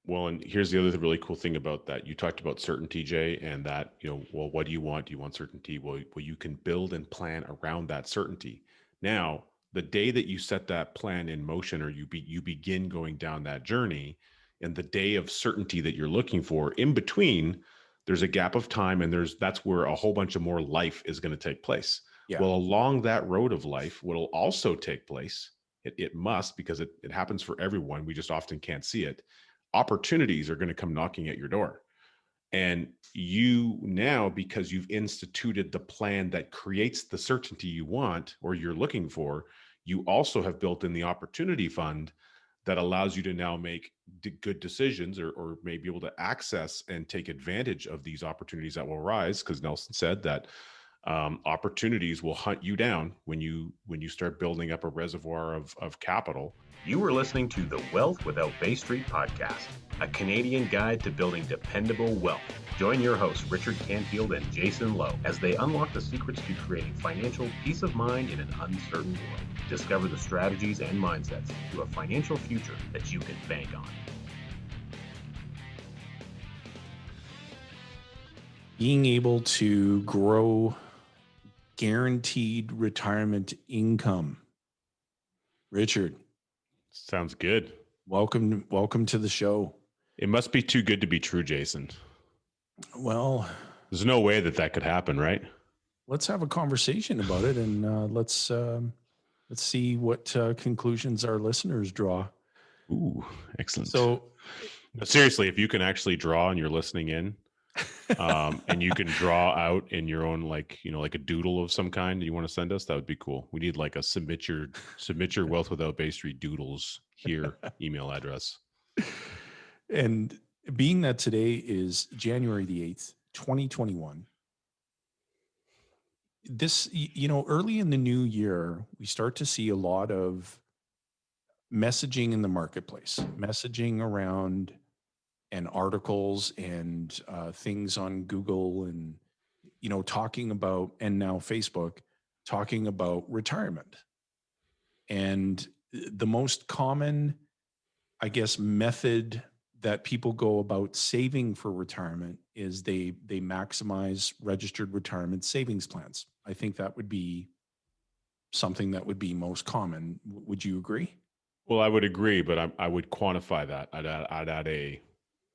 Well, and here's the other really cool thing about that. You talked about certainty, Jay, and that, well, what do you want? Do you want certainty? Well, you can build and plan around that certainty. Now, the day that you set that plan in motion, or you begin going down that journey, and the day of certainty that you're looking for, in between, there's a gap of time, and that's where a whole bunch of more life is going to take place. Yeah. Well, along that road of life, what'll also take place, it must, because it happens for everyone. We just often can't see it. Opportunities are going to come knocking at your door. And you now, because you've instituted the plan that creates the certainty you want or you're looking for, you also have built in the opportunity fund that allows you to now make good decisions, or may be able to access and take advantage of these opportunities that will arise. Because Nelson said that opportunities will hunt you down when you start building up a reservoir of capital. You were listening to the Wealth Without Bay Street podcast, a Canadian guide to building dependable wealth. Join your hosts, Richard Canfield and Jayson Lowe, as they unlock the secrets to creating financial peace of mind in an uncertain world. Discover the strategies and mindsets to a financial future that you can bank on. Being able to grow guaranteed retirement income. Richard, sounds good. Welcome to the show. It must be too good to be true, Jayson. Well, there's no way that could happen, right? Let's have a conversation about it, and let's see what conclusions our listeners draw. Ooh, excellent. So, seriously, if you can actually draw and you're listening in, and you can draw out in your own, like a doodle of some kind you want to send us, that would be cool. We need like a submit your Wealth Without Bay Street doodles here email address. And being that today is January the 8th, 2021, this, early in the new year, we start to see a lot of messaging in the marketplace, messaging around and articles and things on Google and, talking about, and now Facebook, talking about retirement. And the most common, I guess, method that people go about saving for retirement is they maximize registered retirement savings plans. I think that would be something that would be most common. Would you agree? Well, I would agree, but I would quantify that. I'd add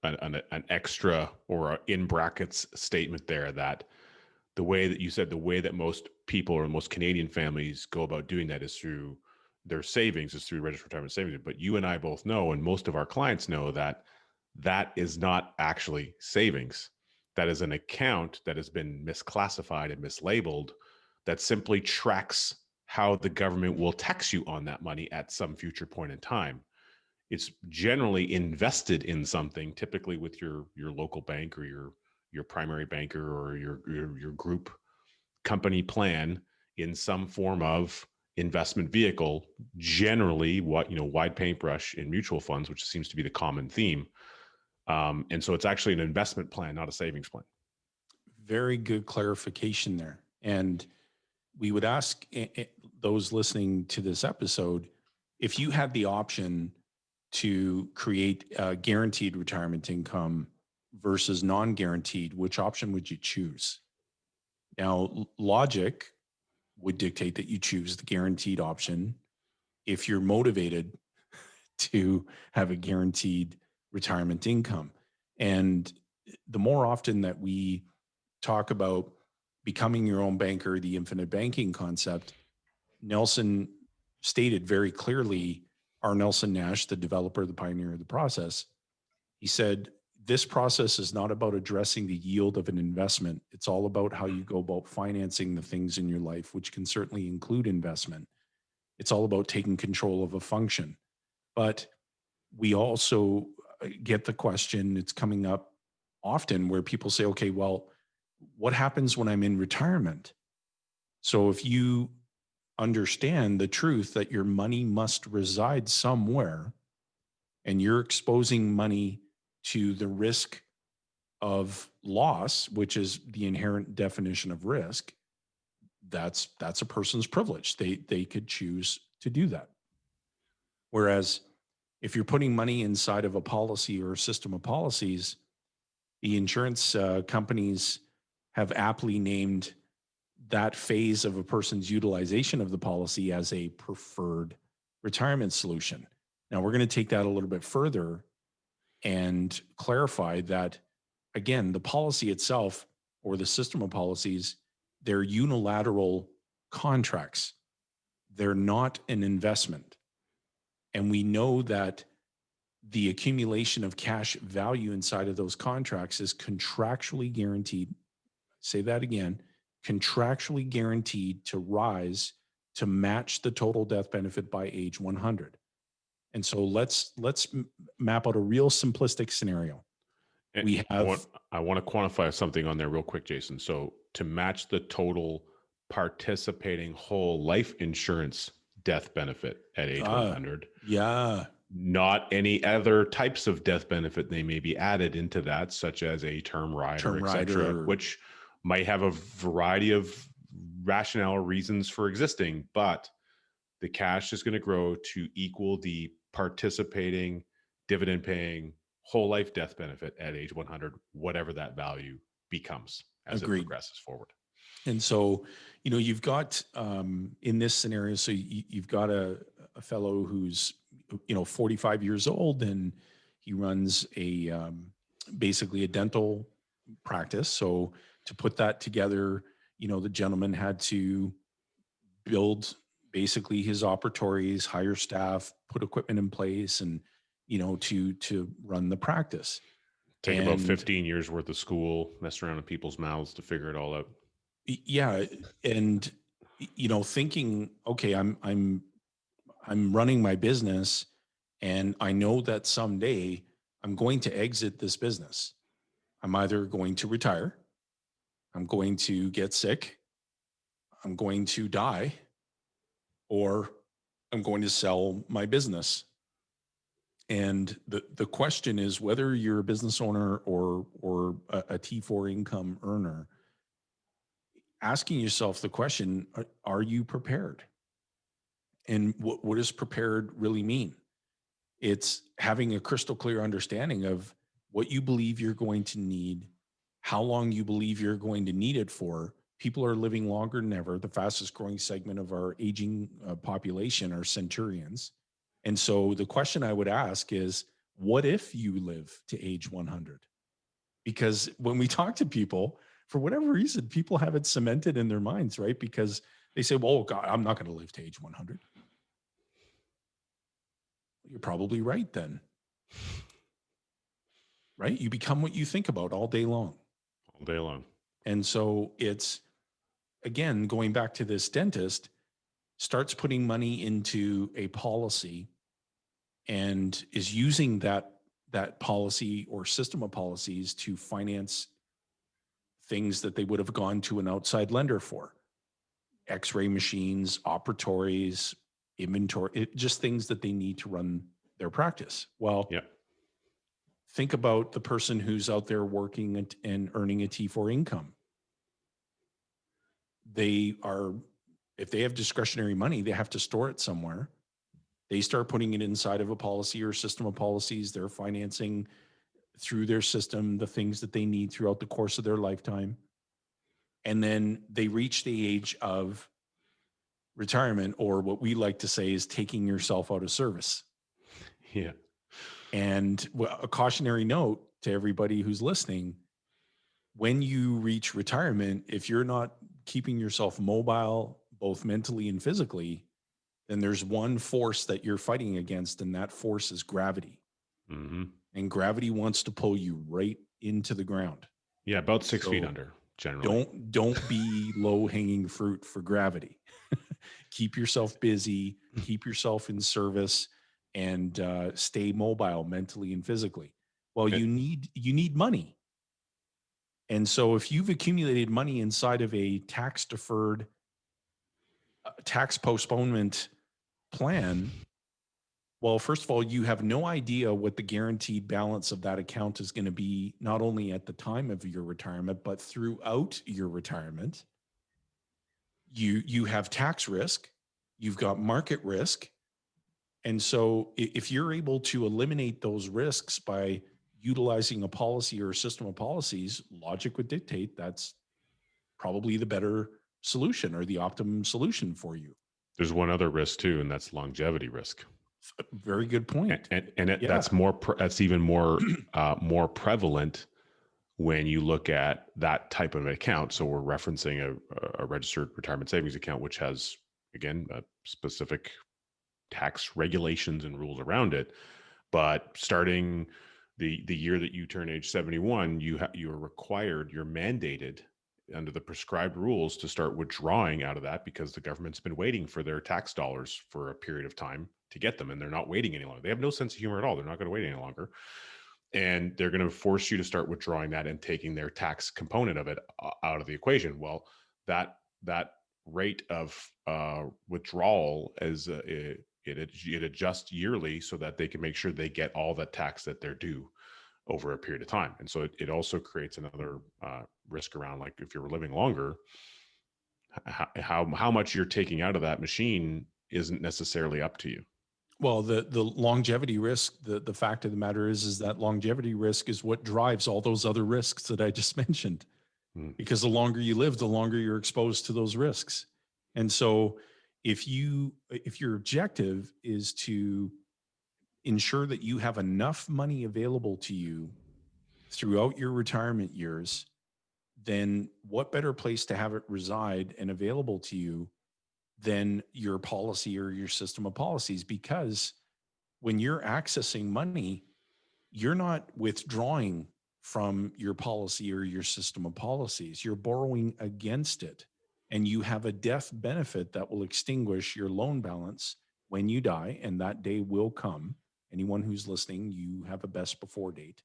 an extra, or in brackets statement there, that the way that you said, the way that most people or most Canadian families go about doing that is through their savings, is through registered retirement savings. But you and I both know, and most of our clients know, that that is not actually savings. That is an account that has been misclassified and mislabeled, that simply tracks how the government will tax you on that money at some future point in time. It's generally invested in something, typically with your local bank or your primary banker or your group company plan, in some form of investment vehicle, generally wide paintbrush in mutual funds, which seems to be the common theme. And so it's actually an investment plan, not a savings plan. Very good clarification there. And we would ask those listening to this episode, if you had the option to create a guaranteed retirement income versus non-guaranteed, which option would you choose? Now, logic would dictate that you choose the guaranteed option if you're motivated to have a guaranteed retirement income. And the more often that we talk about becoming your own banker, the infinite banking concept, Nelson stated very clearly, our Nelson Nash, the developer, the pioneer of the process, he said, this process is not about addressing the yield of an investment. It's all about how you go about financing the things in your life, which can certainly include investment. It's all about taking control of a function. But we also get the question, it's coming up often, where people say, okay, well, what happens when I'm in retirement? So if you understand the truth that your money must reside somewhere, and you're exposing money to the risk of loss, which is the inherent definition of risk, that's a person's privilege. They could choose to do that. Whereas If you're putting money inside of a policy or a system of policies, the insurance companies have aptly named that phase of a person's utilization of the policy as a preferred retirement solution. Now, we're going to take that a little bit further and clarify that, again, the policy itself or the system of policies, they're unilateral contracts. They're not an investment. And we know that the accumulation of cash value inside of those contracts is contractually guaranteed. Say that again, contractually guaranteed to rise to match the total death benefit by age 100. And so let's map out a real simplistic scenario. And We have I want to quantify something on there real quick, Jayson. So to match the total participating whole life insurance death benefit at age 100. Yeah. Not any other types of death benefit they may be added into that, such as a term rider, etc., which might have a variety of rationale or reasons for existing, but the cash is going to grow to equal the participating dividend paying whole life death benefit at age 100, whatever that value becomes as Agreed. It progresses forward. And so, you've got in this scenario, so you've got a fellow who's 45 years old, and he runs basically a dental practice. So to put that together, the gentleman had to build basically his operatories, hire staff, put equipment in place, and to run the practice. Take about 15 years worth of school, mess around in people's mouths to figure it all out. Yeah, and thinking, okay, I'm running my business, and I know that someday I'm going to exit this business. I'm either going to retire, I'm going to get sick, I'm going to die, or I'm going to sell my business. And the question is whether you're a business owner or a T4 income earner, asking yourself the question, are you prepared? And what does prepared really mean? It's having a crystal clear understanding of what you believe you're going to need, how long you believe you're going to need it for. People are living longer than ever. The fastest growing segment of our aging population are centurions. And so the question I would ask is, what if you live to age 100? Because when we talk to people, for whatever reason, people have it cemented in their minds, right? Because they say, well, God, I'm not going to live to age 100. You're probably right then. Right? You become what you think about all day long. All day long. And so it's, again, going back to this dentist, starts putting money into a policy and is using that policy or system of policies to finance things that they would have gone to an outside lender for. X-ray machines, operatories, inventory, just things that they need to run their practice. Well, think about the person who's out there working and earning a T4 income. If they have discretionary money, they have to store it somewhere. They start putting it inside of a policy or system of policies. They're financing through their system the things that they need throughout the course of their lifetime. And then they reach the age of retirement, or what we like to say is taking yourself out of service. Yeah. And a cautionary note to everybody who's listening, when you reach retirement, if you're not keeping yourself mobile, both mentally and physically, then there's one force that you're fighting against, and that force is gravity. Mm-hmm. And gravity wants to pull you right into the ground. Yeah, about 6 feet under, generally. Don't be low-hanging fruit for gravity. Keep yourself busy, keep yourself in service, and stay mobile mentally and physically. Well, you need money. And so if you've accumulated money inside of a tax-deferred, tax postponement plan, well, first of all, you have no idea what the guaranteed balance of that account is going to be, not only at the time of your retirement, but throughout your retirement. You have tax risk, you've got market risk, And so if you're able to eliminate those risks by utilizing a policy or a system of policies, logic would dictate that's probably the better solution or the optimum solution for you. There's one other risk too, and that's longevity risk. Very good point. That's that's even more more prevalent when you look at that type of account. So we're referencing a registered retirement savings account, which has, again, specific tax regulations and rules around it. But starting the year that you turn age 71, you're required, you're mandated under the prescribed rules to start withdrawing out of that, because the government's been waiting for their tax dollars for a period of time to get them, and they're not waiting any longer. They have no sense of humor at all. They're not going to wait any longer. And they're going to force you to start withdrawing that and taking their tax component of it out of the equation. Well, that rate of withdrawal is it adjusts yearly so that they can make sure they get all the tax that they're due over a period of time. And so it also creates another risk around, like, if you're living longer, how much you're taking out of that machine isn't necessarily up to you. Well, the longevity risk, the fact of the matter is that longevity risk is what drives all those other risks that I just mentioned. Because the longer you live, the longer you're exposed to those risks. And so if your objective is to ensure that you have enough money available to you throughout your retirement years, then what better place to have it reside and available to you than your policy or your system of policies? Because when you're accessing money, you're not withdrawing from your policy or your system of policies. You're borrowing against it. And you have a death benefit that will extinguish your loan balance when you die. And that day will come. Anyone who's listening, you have a best before date.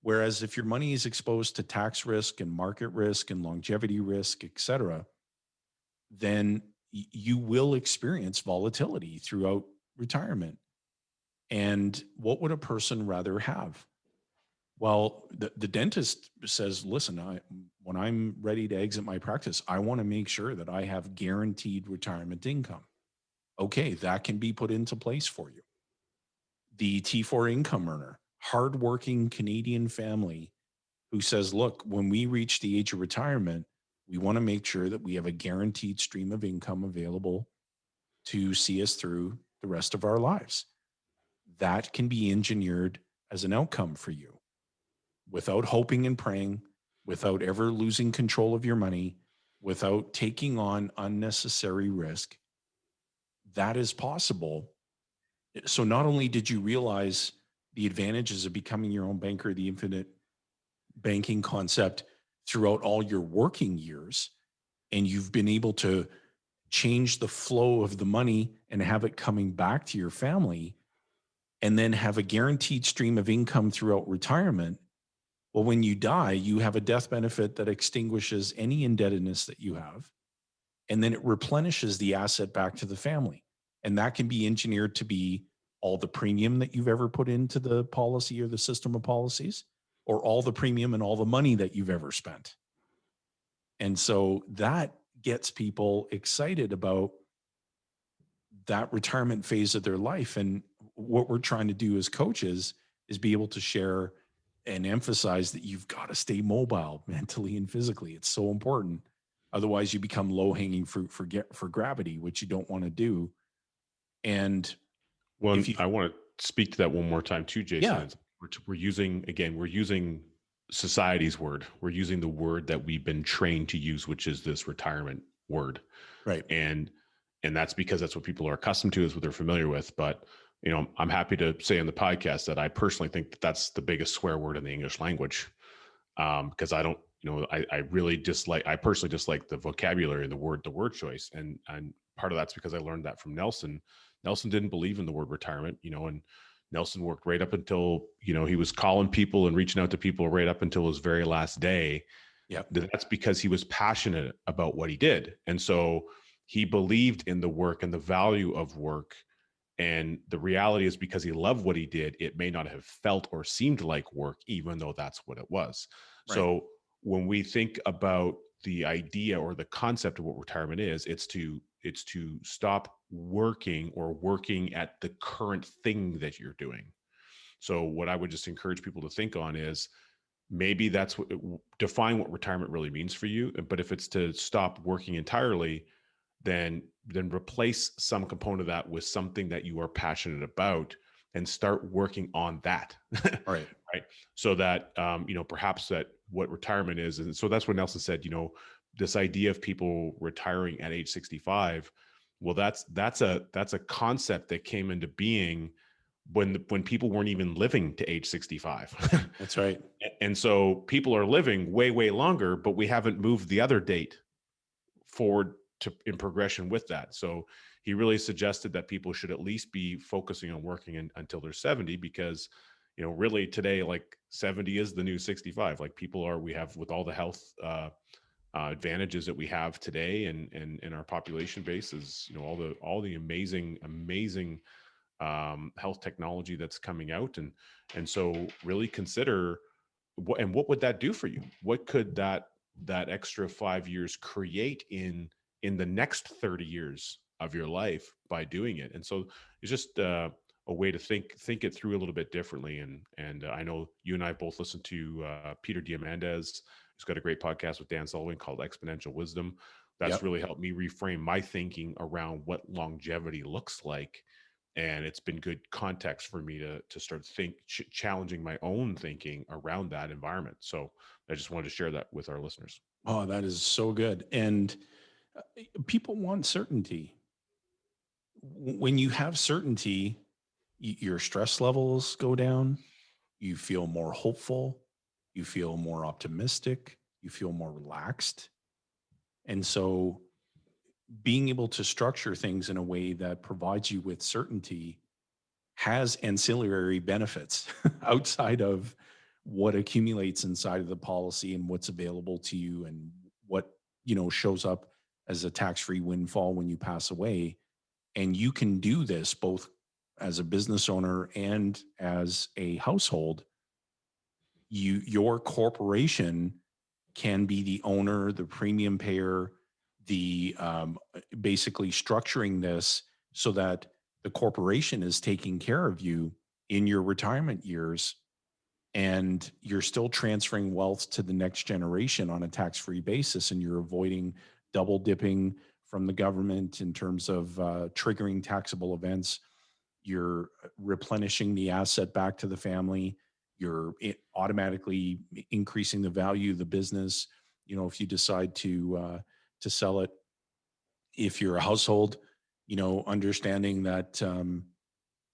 Whereas if your money is exposed to tax risk and market risk and longevity risk, et cetera, then you will experience volatility throughout retirement. And what would a person rather have? Well, the dentist says, listen, when I'm ready to exit my practice, I want to make sure that I have guaranteed retirement income. Okay, that can be put into place for you. The T4 income earner, hardworking Canadian family who says, look, when we reach the age of retirement, we want to make sure that we have a guaranteed stream of income available to see us through the rest of our lives. That can be engineered as an outcome for you without hoping and praying, without ever losing control of your money, without taking on unnecessary risk. That is possible. So not only did you realize the advantages of becoming your own banker, the infinite banking concept throughout all your working years, and you've been able to change the flow of the money and have it coming back to your family, and then have a guaranteed stream of income throughout retirement. Well, when you die, you have a death benefit that extinguishes any indebtedness that you have, and then it replenishes the asset back to the family. And that can be engineered to be all the premium that you've ever put into the policy or the system of policies, or all the premium and all the money that you've ever spent. And so that gets people excited about that retirement phase of their life. And what we're trying to do as coaches is be able to share and emphasize that you've got to stay mobile mentally and physically. It's so important. Otherwise you become low-hanging fruit for gravity, which you don't want to do. And I want to speak to that one more time too, Jayson. Yeah. We're using society's word. We're using the word that we've been trained to use, which is this retirement word. Right. And that's because that's what people are accustomed to, is what they're familiar with. But, I'm happy to say on the podcast that I personally think that that's the biggest swear word in the English language. Because I don't, I personally dislike the vocabulary and the word choice. And part of that's because I learned that from Nelson. Nelson didn't believe in the word retirement, and Nelson worked right up until, he was calling people and reaching out to people right up until his very last day. Yeah. That's because he was passionate about what he did. And so he believed in the work and the value of work. And the reality is, because he loved what he did, it may not have felt or seemed like work, even though that's what it was. Right. So when we think about the idea or the concept of what retirement is, it's to stop working or working at the current thing that you're doing. So what I would just encourage people to think on is maybe that's what define what retirement really means for you. But if it's to stop working entirely, then replace some component of that with something that you are passionate about and start working on that. Right. Right. So that, perhaps that what retirement is. And so that's what Nelson said, this idea of people retiring at age 65. Well, that's a concept that came into being when people weren't even living to age 65. That's right. And so people are living way, way longer, but we haven't moved the other date forward in progression with that. So he really suggested that people should at least be focusing on working until they're 70, because really today, like 70 is the new 65. Like we have, with all the health advantages that we have today and in our population base, is all the amazing health technology that's coming out, and so really consider what would that do for you? What could that extra 5 years create in the next 30 years of your life by doing it? And so it's just a way to think it through a little bit differently. And I know you and I both listen to Peter Diamandis, who's got a great podcast with Dan Sullivan called Exponential Wisdom. That's Yep. really helped me reframe my thinking around what longevity looks like. And it's been good context for me to start challenging my own thinking around that environment. So I just wanted to share that with our listeners. Oh, that is so good. And people want certainty. When you have certainty, your stress levels go down. You feel more hopeful. You feel more optimistic. You feel more relaxed. And so being able to structure things in a way that provides you with certainty has ancillary benefits outside of what accumulates inside of the policy and what's available to you and what shows up as a tax-free windfall when you pass away. And you can do this both as a business owner and as a household. Your corporation can be the owner, the premium payer, the basically structuring this so that the corporation is taking care of you in your retirement years, and you're still transferring wealth to the next generation on a tax-free basis, and you're avoiding double dipping from the government in terms of triggering taxable events. You're replenishing the asset back to the family. You're automatically increasing the value of the business. If you decide to sell it, if you're a household, understanding that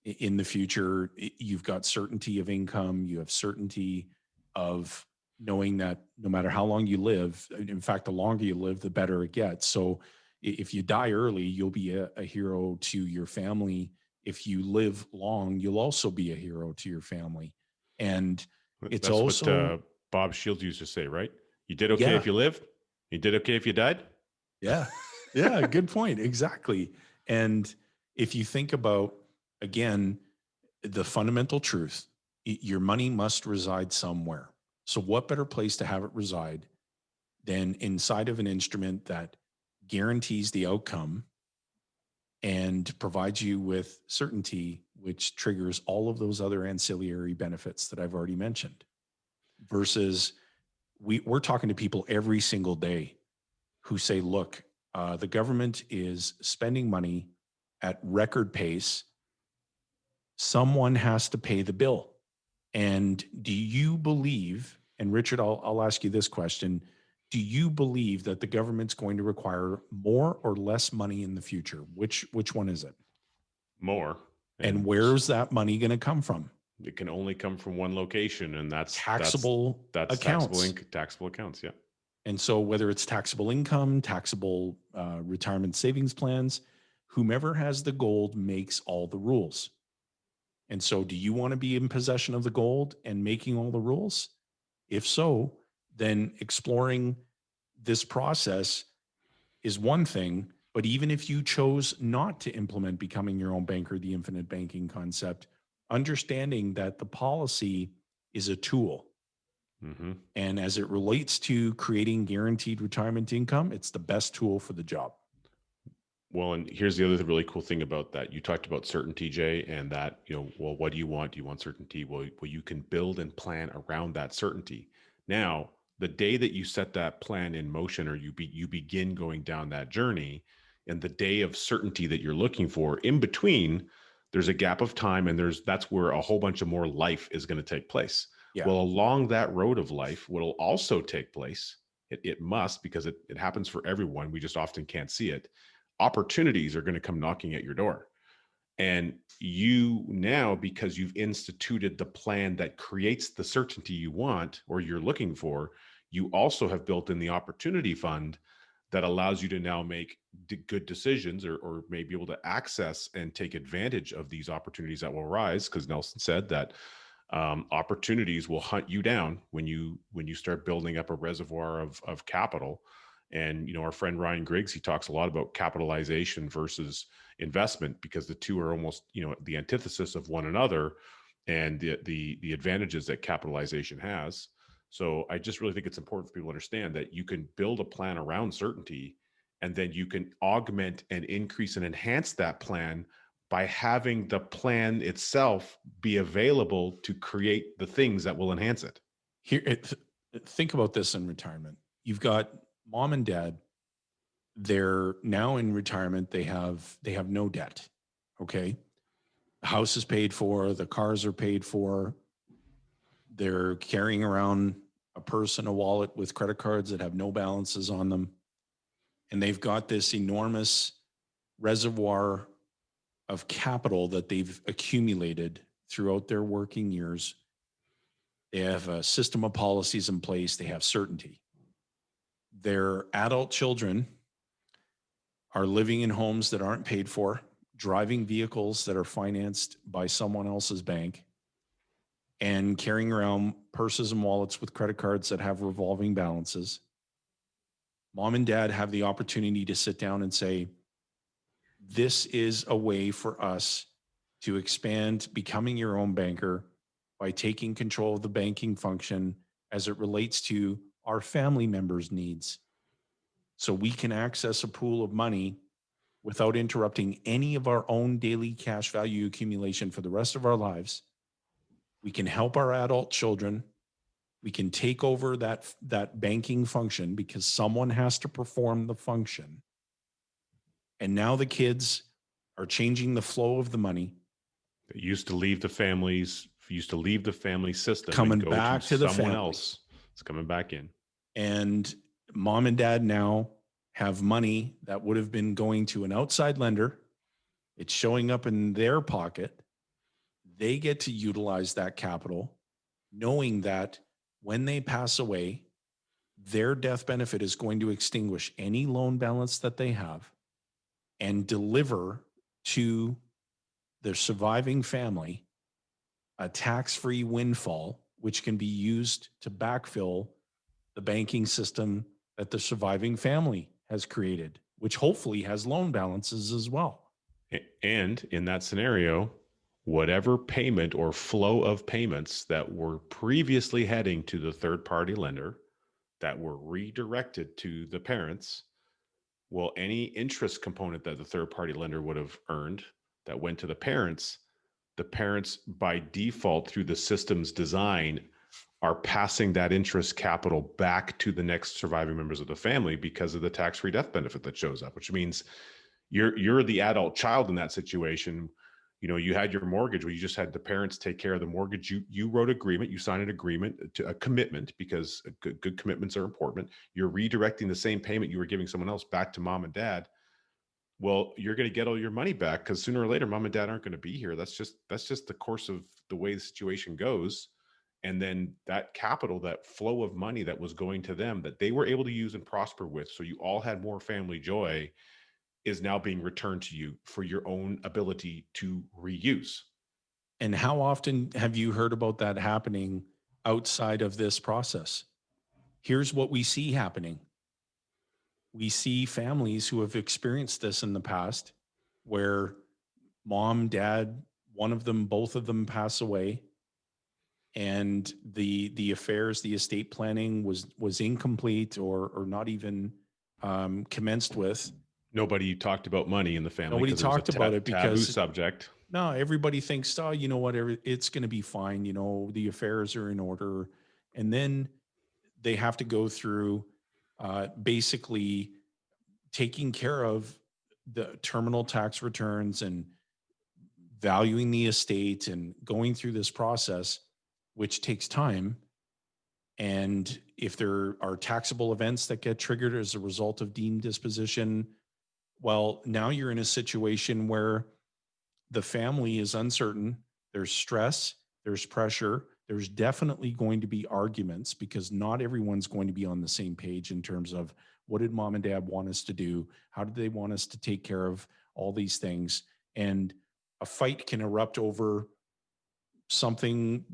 in the future, you've got certainty of income, you have certainty of knowing that no matter how long you live, in fact, the longer you live, the better it gets. So if you die early, you'll be a hero to your family. If you live long, you'll also be a hero to your family. And it's That's also what Bob Shields used to say, right? You did okay yeah, if you lived. You did okay if you died. yeah, yeah. Good point. Exactly. And if you think about, again, the fundamental truth, your money must reside somewhere. So what better place to have it reside than inside of an instrument that guarantees the outcome and provides you with certainty, which triggers all of those other ancillary benefits that I've already mentioned? Versus we're talking to people every single day who say, look, the government is spending money at record pace. Someone has to pay the bill. And do you believe, and Richard, I'll ask you this question, do you believe that the government's going to require more or less money in the future? Which one is it? More. And where's that money going to come from? It can only come from one location, and that's taxable accounts. Taxable accounts, yeah. And so whether it's taxable income, taxable retirement savings plans, whomever has the gold makes all the rules. And so do you want to be in possession of the gold and making all the rules? If so, then exploring this process is one thing. But even if you chose not to implement becoming your own banker, the infinite banking concept, understanding that the policy is a tool. Mm-hmm. And as it relates to creating guaranteed retirement income, it's the best tool for the job. Well, and here's the other really cool thing about that. You talked about certainty, Jay, and that, well, what do you want? Do you want certainty? Well, you can build and plan around that certainty. Now, the day that you set that plan in motion, or you begin going down that journey, and the day of certainty that you're looking for, in between, there's a gap of time, and that's where a whole bunch of more life is going to take place. Yeah. Well, along that road of life, what'll also take place, it must, because it happens for everyone. We just often can't see it. Opportunities are going to come knocking at your door. And you now, because you've instituted the plan that creates the certainty you want or you're looking for, you also have built in the opportunity fund that allows you to now make good decisions, or may be able to access and take advantage of these opportunities that will arise. Because Nelson said that opportunities will hunt you down when you start building up a reservoir of capital. And our friend Ryan Griggs, he talks a lot about capitalization versus investment, because the two are almost the antithesis of one another, and the advantages that capitalization has. So I just really think it's important for people to understand that you can build a plan around certainty, and then you can augment and increase and enhance that plan by having the plan itself be available to create the things that will enhance it. Think about this in retirement. You've got mom and dad. They're now in retirement. They have no debt. Okay. The house is paid for. The cars are paid for. They're carrying around a purse and a wallet with credit cards that have no balances on them. And they've got this enormous reservoir of capital that they've accumulated throughout their working years. They have a system of policies in place. They have certainty. Their adult children are living in homes that aren't paid for, driving vehicles that are financed by someone else's bank, and carrying around purses and wallets with credit cards that have revolving balances. Mom and dad have the opportunity to sit down and say, this is a way for us to expand becoming your own banker by taking control of the banking function as it relates to our family members' needs. So we can access a pool of money without interrupting any of our own daily cash value accumulation for the rest of our lives. We can help our adult children. We can take over that banking function, because someone has to perform the function. And now the kids are changing the flow of the money. It used to leave the family system, coming and go back to the someone family. else. It's coming back in. And mom and dad now have money that would have been going to an outside lender. It's showing up in their pocket. They get to utilize that capital, knowing that when they pass away, their death benefit is going to extinguish any loan balance that they have and deliver to their surviving family a tax-free windfall, which can be used to backfill the banking system that the surviving family has created, which hopefully has loan balances as well. And in that scenario, whatever payment or flow of payments that were previously heading to the third-party lender that were redirected to the parents, well, any interest component that the third-party lender would have earned that went to the parents by default, through the system's design, are passing that interest capital back to the next surviving members of the family because of the tax-free death benefit that shows up, which means you're the adult child in that situation. You had your mortgage where you just had the parents take care of the mortgage. You wrote agreement, you signed an agreement to a commitment, because good commitments are important. You're redirecting the same payment you were giving someone else back to mom and dad. Well, you're going to get all your money back, because sooner or later, mom and dad aren't going to be here. That's just the course of the way the situation goes. And then that capital, that flow of money that was going to them, that they were able to use and prosper with, so you all had more family joy, is now being returned to you for your own ability to reuse. And how often have you heard about that happening outside of this process? Here's what we see happening. We see families who have experienced this in the past, where mom, dad, one of them, both of them pass away, and the affairs, the estate planning was incomplete or not even commenced with. Nobody talked about money in the family Nobody because it was a talked about it taboo because subject. no, everybody thinks, oh, you know what, it's going to be fine. You know, the affairs are in order. And then they have to go through basically taking care of the terminal tax returns and valuing the estate and going through this process, which takes time. And if there are taxable events that get triggered as a result of deemed disposition, well, now you're in a situation where the family is uncertain. There's stress, there's pressure. There's definitely going to be arguments because not everyone's going to be on the same page in terms of what did mom and dad want us to do? How did they want us to take care of all these things? And a fight can erupt over something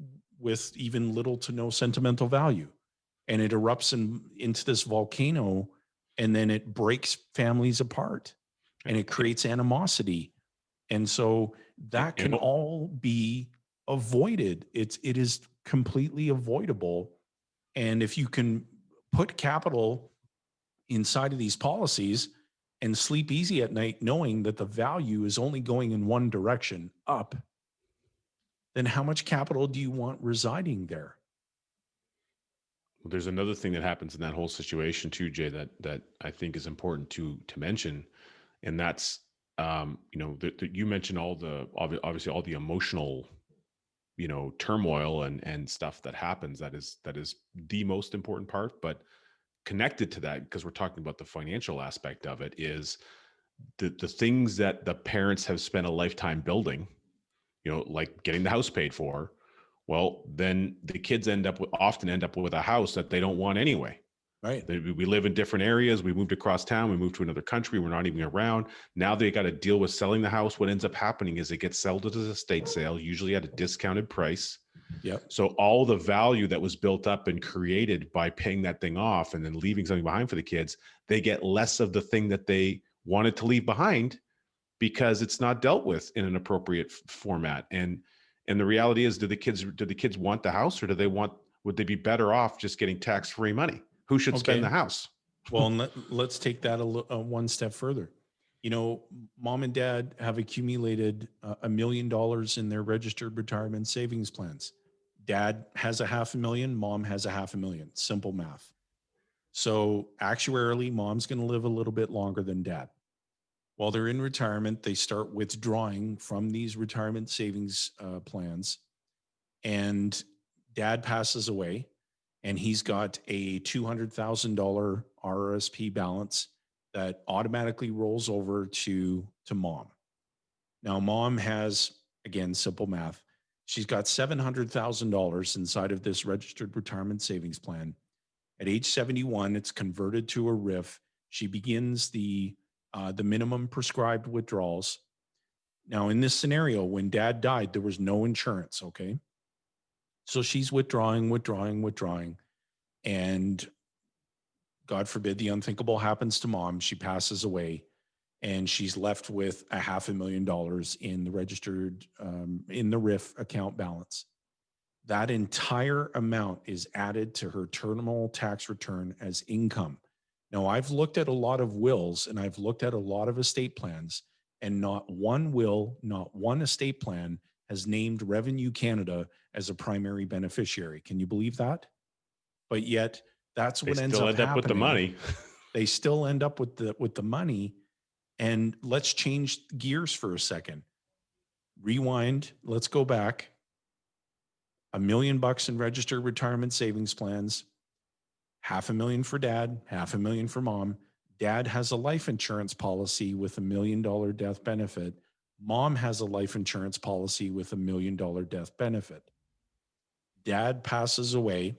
with even little to no sentimental value. And it erupts into this volcano, and then it breaks families apart and it creates animosity. And so that can all be avoided. It is completely avoidable. And if you can put capital inside of these policies and sleep easy at night, knowing that the value is only going in one direction, up, then how much capital do you want residing there? Well, there's another thing that happens in that whole situation too, Jay, that I think is important to mention, and that's you mentioned all the obviously all the emotional turmoil and stuff that happens. That is the most important part. But connected to that, because we're talking about the financial aspect of it, is the things that the parents have spent a lifetime building, like getting the house paid for. Well, then the kids often end up with a house that they don't want anyway. Right. We live in different areas. We moved across town. We moved to another country. We're not even around. Now they got to deal with selling the house. What ends up happening is it gets sold as a estate sale, usually at a discounted price. Yep. So all the value that was built up and created by paying that thing off and then leaving something behind for the kids, they get less of the thing that they wanted to leave behind because it's not dealt with in an appropriate format. And the reality is, do the kids want the house, or would they be better off just getting tax-free money? Who should spend the house? Well, and let's take that one step further. Mom and dad have accumulated $1 million in their registered retirement savings plans. Dad has $500,000, mom has $500,000. Simple math. So actuarially, mom's going to live a little bit longer than dad. While they're in retirement, they start withdrawing from these retirement savings plans, and dad passes away, and he's got a $200,000 RRSP balance that automatically rolls over to mom. Now, mom has, again, simple math, she's got $700,000 inside of this registered retirement savings plan. At age 71, it's converted to a RRIF. She begins the minimum prescribed withdrawals. Now, in this scenario, when dad died, there was no insurance, okay? So she's withdrawing, and God forbid the unthinkable happens to mom. She passes away, and she's left with $500,000 in the registered, in the RRIF account balance. That entire amount is added to her terminal tax return as income. Now, I've looked at a lot of wills and I've looked at a lot of estate plans, and not one will, not one estate plan has named Revenue Canada as a primary beneficiary. Can you believe that? But yet that's what ends up happening. With the money. They still end up with the money. And let's change gears for a second. Rewind. Let's go back. $1 million in registered retirement savings plans. $500,000 for dad, $500,000 for mom. Dad has a life insurance policy with $1 million death benefit. Mom has a life insurance policy with $1 million death benefit. Dad passes away.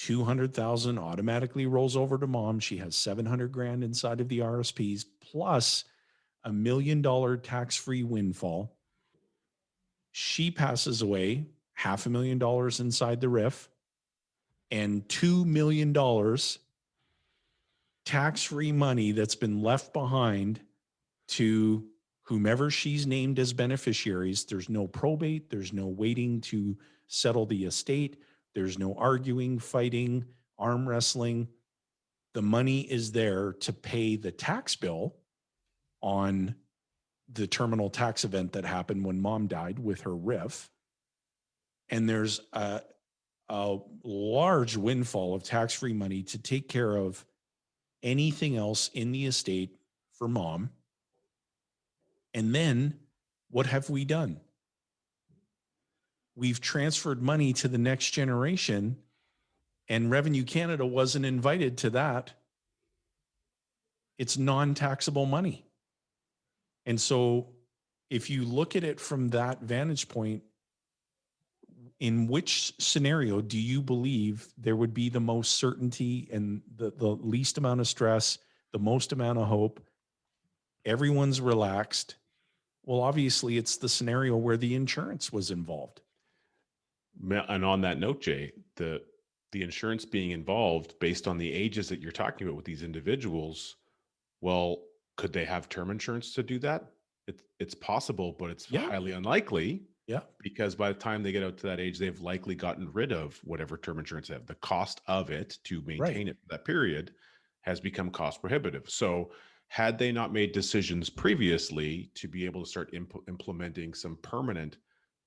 $200,000 automatically rolls over to mom. She has $700,000 inside of the RSPs plus $1 million tax-free windfall. She passes away, $500,000 inside the RRIF, and $2 million tax-free money that's been left behind to whomever she's named as beneficiaries. There's no probate. There's no waiting to settle the estate. There's no arguing, fighting, arm wrestling. The money is there to pay the tax bill on the terminal tax event that happened when mom died with her RIF. And there's a large windfall of tax-free money to take care of anything else in the estate for mom. And then what have we done? We've transferred money to the next generation, and Revenue Canada wasn't invited to that. It's non-taxable money. And so if you look at it from that vantage point, in which scenario do you believe there would be the most certainty and the least amount of stress, the most amount of hope? Everyone's relaxed. Well, obviously, it's the scenario where the insurance was involved. And on that note, Jay, the insurance being involved based on the ages that you're talking about with these individuals, well, could they have term insurance to do that? It's possible, but it's highly unlikely. Yeah. Because by the time they get out to that age, they've likely gotten rid of whatever term insurance they have. The cost of it to maintain it for that period has become cost prohibitive. So had they not made decisions previously to be able to start implementing some permanent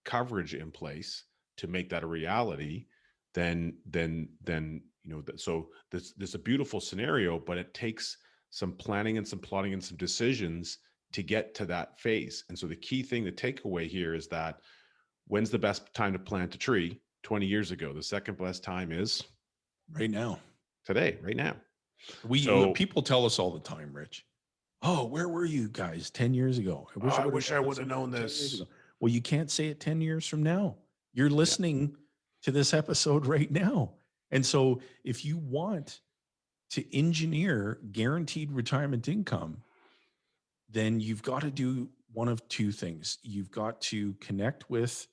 coverage in place to make that a reality, then so this is a beautiful scenario, but it takes some planning and some plotting and some decisions to get to that phase. And so the key thing, the takeaway here is that when's the best time to plant a tree? 20 years ago. The second best time is right now. Today, right now. People tell us all the time, Rich, oh, where were you guys 10 years ago? I wish I would have known this. Well, you can't say it 10 years from now. You're listening to this episode right now. And so if you want to engineer guaranteed retirement income, then you've got to do one of two things. You've got to connect with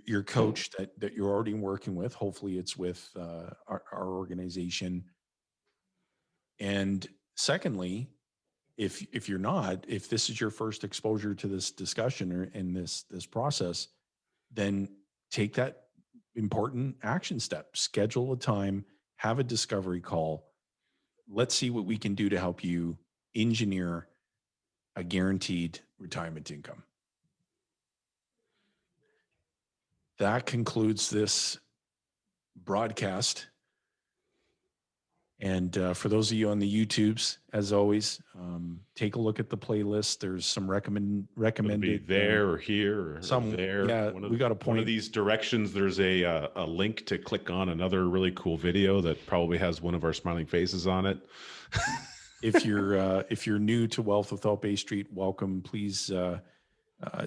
your coach that you're already working with. Hopefully it's with our organization. And secondly, if you're not, if this is your first exposure to this discussion or in this process, then take that important action step. Schedule a time, have a discovery call. Let's see what we can do to help you engineer a guaranteed retirement income. That concludes this broadcast. And for those of you on the YouTubes, as always, take a look at the playlist. There's some recommended. It'll be there or here or there. Yeah, we got a point. One of these directions, there's a link to click on another really cool video that probably has one of our smiling faces on it. If you're new to Wealth Without Bay Street, welcome. Please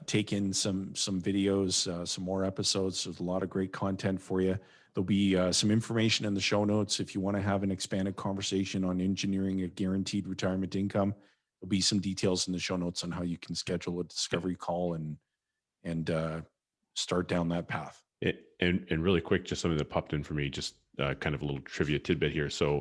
take in some videos, some more episodes. There's a lot of great content for you. There'll be some information in the show notes if you want to have an expanded conversation on engineering a guaranteed retirement income. There'll be some details in the show notes on how you can schedule a discovery call and start down that path. And really quick, just something that popped in for me, just kind of a little trivia tidbit here. So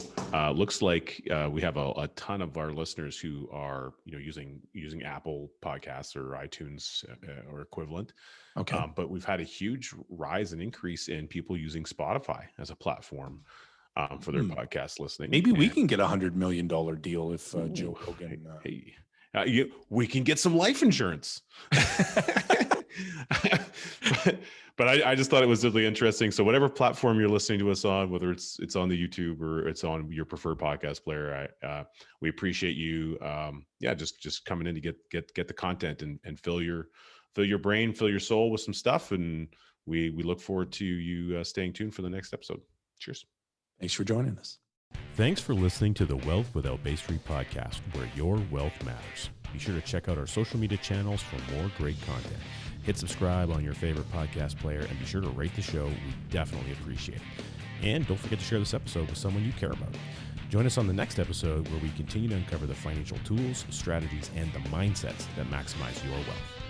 looks like we have a ton of our listeners who are using Apple Podcasts or iTunes or equivalent. Okay. But we've had a huge rise and increase in people using Spotify as a platform for their podcast listening. Maybe we can get $100 million deal if Joe Rogan. We can get some life insurance. But I just thought it was really interesting. So whatever platform you're listening to us on, whether it's on the YouTube or it's on your preferred podcast player, we appreciate you. Just coming in to get the content and fill your brain, fill your soul with some stuff. And we look forward to you staying tuned for the next episode. Cheers. Thanks for joining us. Thanks for listening to the Wealth Without Bay Street podcast, where your wealth matters. Be sure to check out our social media channels for more great content. Hit subscribe on your favorite podcast player and be sure to rate the show. We definitely appreciate it. And don't forget to share this episode with someone you care about. Join us on the next episode where we continue to uncover the financial tools, strategies, and the mindsets that maximize your wealth.